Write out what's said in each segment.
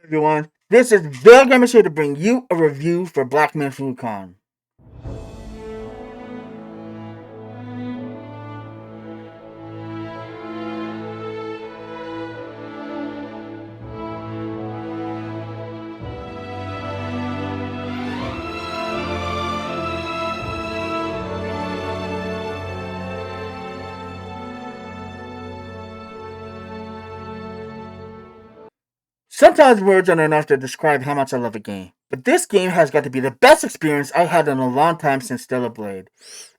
everyone. This is Bill Gamer here to bring you a review for Black Myth Wukong. Sometimes words aren't enough to describe how much I love a game, but this game has got to be the best experience I had in a long time since Stellar Blade.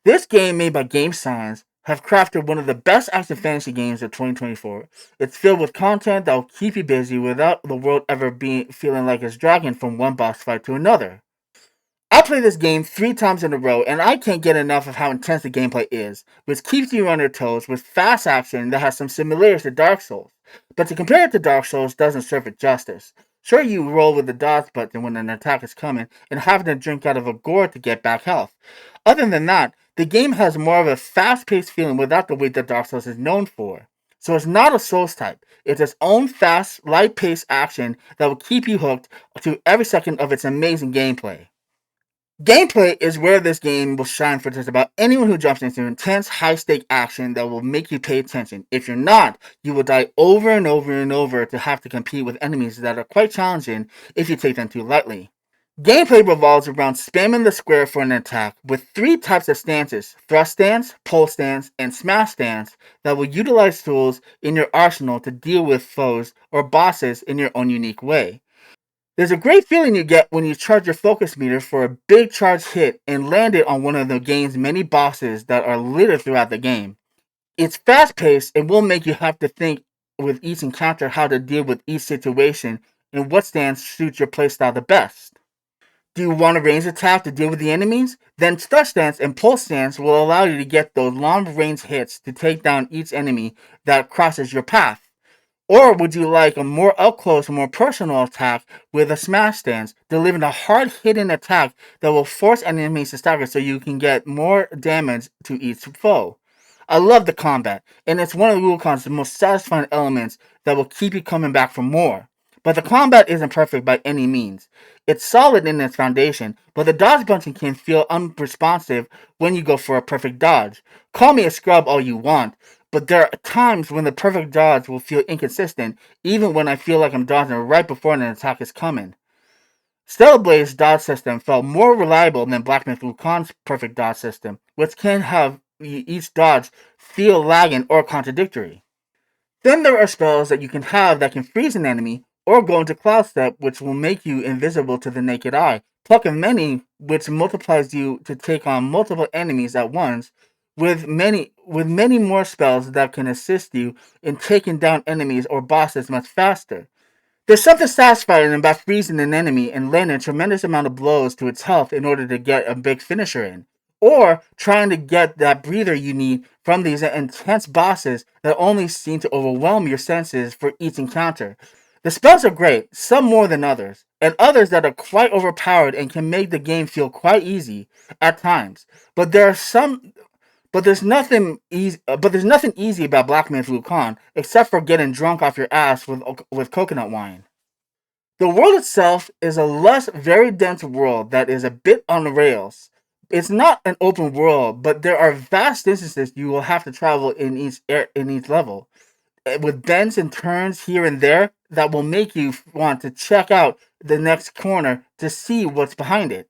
This game, made by Game Science, have crafted one of the best action fantasy games of 2024. It's filled with content that will keep you busy without the world ever being feeling like it's dragging from one boss fight to another. I played this game 3 times in a row, and I can't get enough of how intense the gameplay is, which keeps you on your toes with fast action that has some similarities to Dark Souls. But to compare it to Dark Souls doesn't serve it justice. Sure, you roll with the dodge button when an attack is coming, and having to drink out of a gourd to get back health. Other than that, the game has more of a fast-paced feeling without the weight that Dark Souls is known for. So it's not a Souls type. It's its own fast, light-paced action that will keep you hooked to every second of its amazing gameplay. Gameplay is where this game will shine for just about anyone who jumps into intense, high-stake action that will make you pay attention. If you're not, you will die over and over and over to have to compete with enemies that are quite challenging if you take them too lightly. Gameplay revolves around spamming the square for an attack with 3 types of stances: thrust stance, pole stance, and smash stance that will utilize tools in your arsenal to deal with foes or bosses in your own unique way. There's a great feeling you get when you charge your focus meter for a big charge hit and land it on one of the game's many bosses that are littered throughout the game. It's fast paced and will make you have to think with each encounter how to deal with each situation and what stance suits your playstyle the best. Do you want a range attack to deal with the enemies? Then thrust stance and pulse stance will allow you to get those long range hits to take down each enemy that crosses your path. Or would you like a more up close, more personal attack with a smash stance, delivering a hard hitting attack that will force enemies to stagger so you can get more damage to each foe? I love the combat, and it's one of Wukong's most satisfying elements that will keep you coming back for more. But the combat isn't perfect by any means. It's solid in its foundation, but the dodge button can feel unresponsive when you go for a perfect dodge. Call me a scrub all you want, but there are times when the perfect dodge will feel inconsistent, even when I feel like I'm dodging right before an attack is coming. Stellar Blade's dodge system felt more reliable than Black Myth Wukong's perfect dodge system, which can have each dodge feel lagging or contradictory. Then there are spells that you can have that can freeze an enemy, or go into Cloud Step, which will make you invisible to the naked eye. Pluck of Many, which multiplies you to take on multiple enemies at once, with many more spells that can assist you in taking down enemies or bosses much faster. There's something satisfying about freezing an enemy and landing a tremendous amount of blows to its health in order to get a big finisher in. Or trying to get that breather you need from these intense bosses that only seem to overwhelm your senses for each encounter. The spells are great, some more than others, and others that are quite overpowered and can make the game feel quite easy at times. But there are some but there's nothing easy about Black Myth Wukong except for getting drunk off your ass with coconut wine. The world itself is a lush, very dense world that is a bit on the rails. It's not an open world, but there are vast distances you will have to travel in each level, with bends and turns here and there that will make you want to check out the next corner to see what's behind it.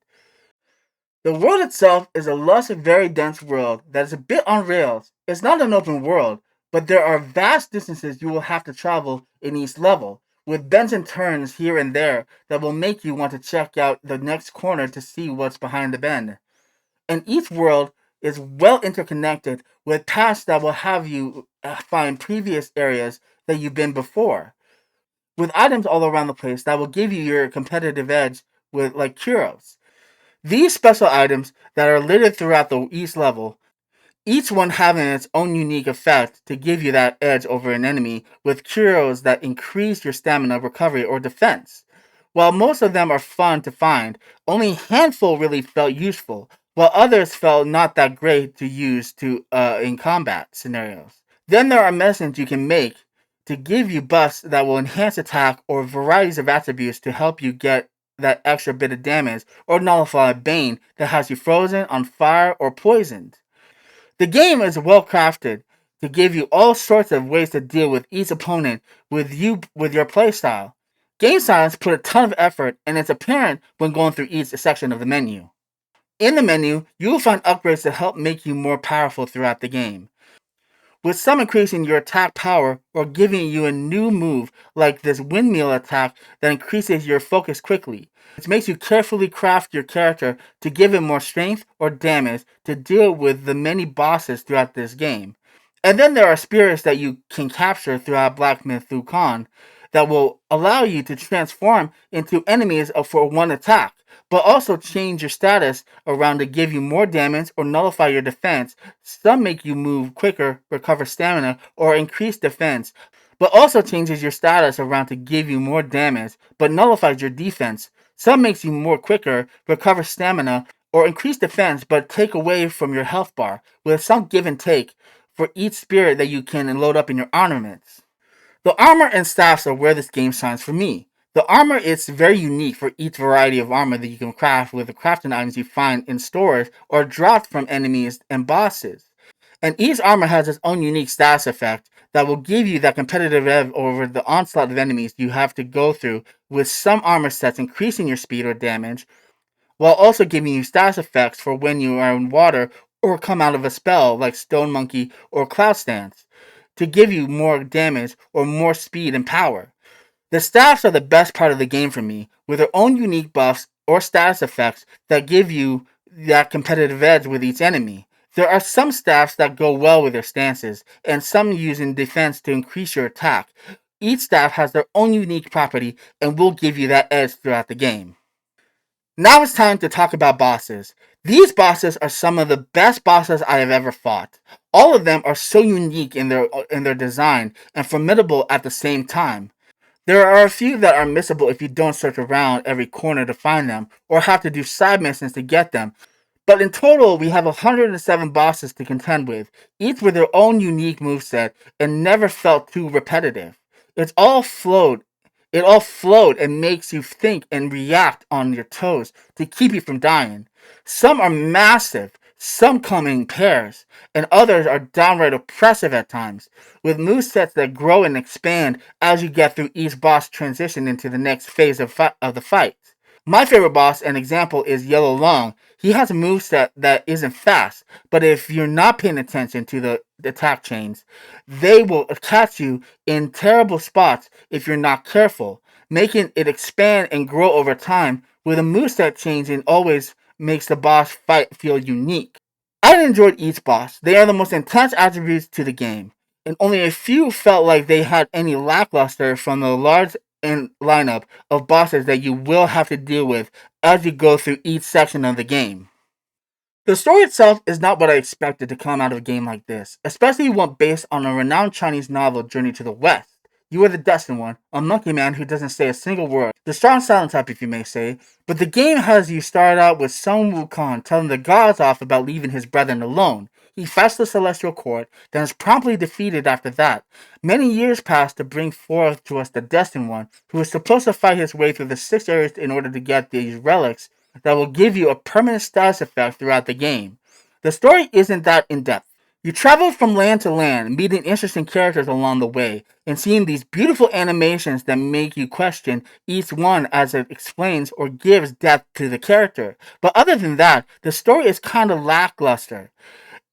The world itself is a lush and very dense world that is a bit on rails. It's not an open world, but there are vast distances you will have to travel in each level, with bends and turns here and there that will make you want to check out the next corner to see what's behind the bend. And each world is well interconnected with paths that will have you find previous areas that you've been before, with items all around the place that will give you your competitive edge with like curos. These special items that are littered throughout the each level, each one having its own unique effect to give you that edge over an enemy, with curos that increase your stamina, recovery, or defense. While most of them are fun to find, only a handful really felt useful, while others felt not that great to use in combat scenarios. Then there are medicines you can make to give you buffs that will enhance attack or varieties of attributes to help you get that extra bit of damage, or nullify a Bane that has you frozen, on fire, or poisoned. The game is well crafted to give you all sorts of ways to deal with each opponent with your playstyle. Game science put a ton of effort, and it's apparent when going through each section of the menu. In the menu, you will find upgrades to help make you more powerful throughout the game, with some increasing your attack power or giving you a new move like this windmill attack that increases your focus quickly, which makes you carefully craft your character to give it more strength or damage to deal with the many bosses throughout this game. And then there are spirits that you can capture throughout Black Myth Wukong that will allow you to transform into enemies for one attack, but also change your status around to give you more damage or nullify your defense. Some make you move quicker, recover stamina, or increase defense, but also changes your status around to give you more damage, but nullifies your defense. Some makes you more quicker, recover stamina, or increase defense, but take away from your health bar, with some give and take for each spirit that you can load up in your armaments. The armor and staffs are where this game shines for me. The armor is very unique for each variety of armor that you can craft with the crafting items you find in stores or dropped from enemies and bosses. And each armor has its own unique status effect that will give you that competitive edge over the onslaught of enemies you have to go through, with some armor sets increasing your speed or damage, while also giving you status effects for when you are in water or come out of a spell like Stone Monkey or Cloud Stance, to give you more damage or more speed and power. The staffs are the best part of the game for me, with their own unique buffs or status effects that give you that competitive edge with each enemy. There are some staffs that go well with their stances, and some use in defense to increase your attack. Each staff has their own unique property and will give you that edge throughout the game. Now it's time to talk about bosses. These bosses are some of the best bosses I have ever fought. All of them are so unique in their design and formidable at the same time. There are a few that are missable if you don't search around every corner to find them, or have to do side missions to get them. But in total, we have 107 bosses to contend with, each with their own unique moveset, and never felt too repetitive. It's all flowed. It all flowed and makes you think and react on your toes to keep you from dying. Some are massive, some come in pairs, and others are downright oppressive at times, with movesets that grow and expand as you get through each boss transition into the next phase of the fight. My favorite boss and example is Yellow Long. He has a moveset that isn't fast, but if you're not paying attention to the attack chains, they will catch you in terrible spots if you're not careful, making it expand and grow over time, with a moveset changing always makes the boss fight feel unique. I enjoyed each boss. They are the most intense attributes to the game, and only a few felt like they had any lackluster from the large lineup of bosses that you will have to deal with as you go through each section of the game. The story itself is not what I expected to come out of a game like this, especially one based on a renowned Chinese novel, Journey to the West. You are the destined one, a monkey man who doesn't say a single word, the strong silent type if you may say, but the game has you start out with Sun Wukong telling the gods off about leaving his brethren alone. He fights the celestial court, then is promptly defeated after that. Many years pass to bring forth to us the destined one, who is supposed to fight his way through the 6 areas in order to get these relics that will give you a permanent status effect throughout the game. The story isn't that in depth. You travel from land to land, meeting interesting characters along the way, and seeing these beautiful animations that make you question each one as it explains or gives depth to the character. But other than that, the story is kind of lackluster.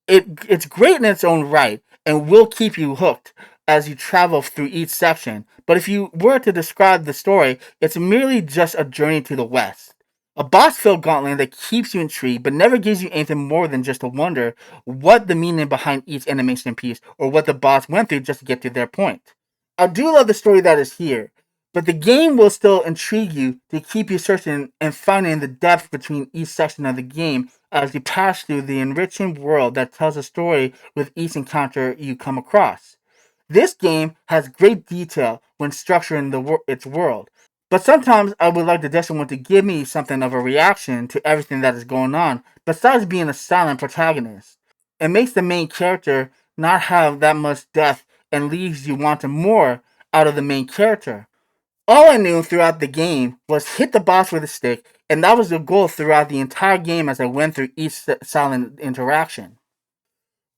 It's great in its own right and will keep you hooked as you travel through each section. But if you were to describe the story, it's merely just a journey to the west. A boss-filled gauntlet that keeps you intrigued but never gives you anything more than just to wonder what the meaning behind each animation piece or what the boss went through just to get to their point. I do love the story that is here, but the game will still intrigue you to keep you searching and finding the depth between each section of the game as you pass through the enriching world that tells a story with each encounter you come across. This game has great detail when structuring its world, but sometimes I would like the Destined One to give me something of a reaction to everything that is going on, besides being a silent protagonist. It makes the main character not have that much depth and leaves you wanting more out of the main character. All I knew throughout the game was hit the boss with a stick, and that was the goal throughout the entire game as I went through each silent interaction.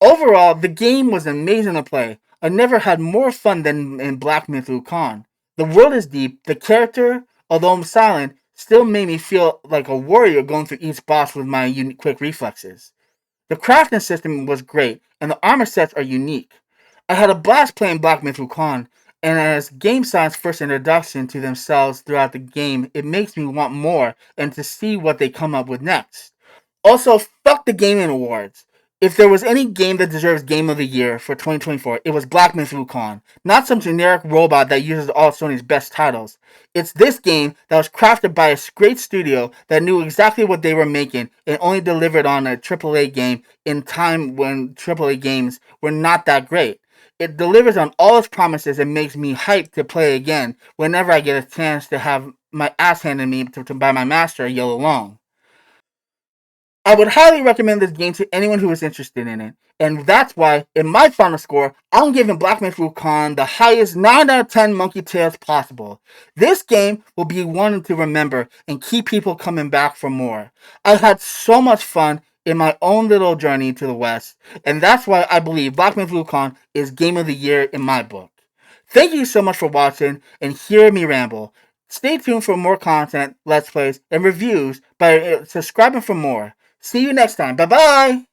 Overall, the game was amazing to play. I never had more fun than in Black Myth Wukong. The world is deep, the character, although I'm silent, still made me feel like a warrior going through each boss with my quick reflexes. The crafting system was great, and the armor sets are unique. I had a blast playing Black Myth Wukong, and as game science first introduction to themselves throughout the game, it makes me want more and to see what they come up with next. Also, fuck the gaming awards. If there was any game that deserves Game of the Year for 2024, it was Black Myth Wukong, not some generic robot that uses all Sony's best titles. It's this game that was crafted by a great studio that knew exactly what they were making and only delivered on a AAA game in time when AAA games were not that great. It delivers on all its promises and makes me hyped to play again whenever I get a chance to have my ass handed me by my master, Yellow Long. I would highly recommend this game to anyone who is interested in it. And that's why, in my final score, I'm giving Black Myth Wukong the highest 9 out of 10 monkey tails possible. This game will be one to remember and keep people coming back for more. I had so much fun in my own little journey to the West, and that's why I believe Black Myth Wukong is Game of the Year in my book. Thank you so much for watching and hearing me ramble. Stay tuned for more content, let's plays, and reviews by subscribing for more. See you next time. Bye bye.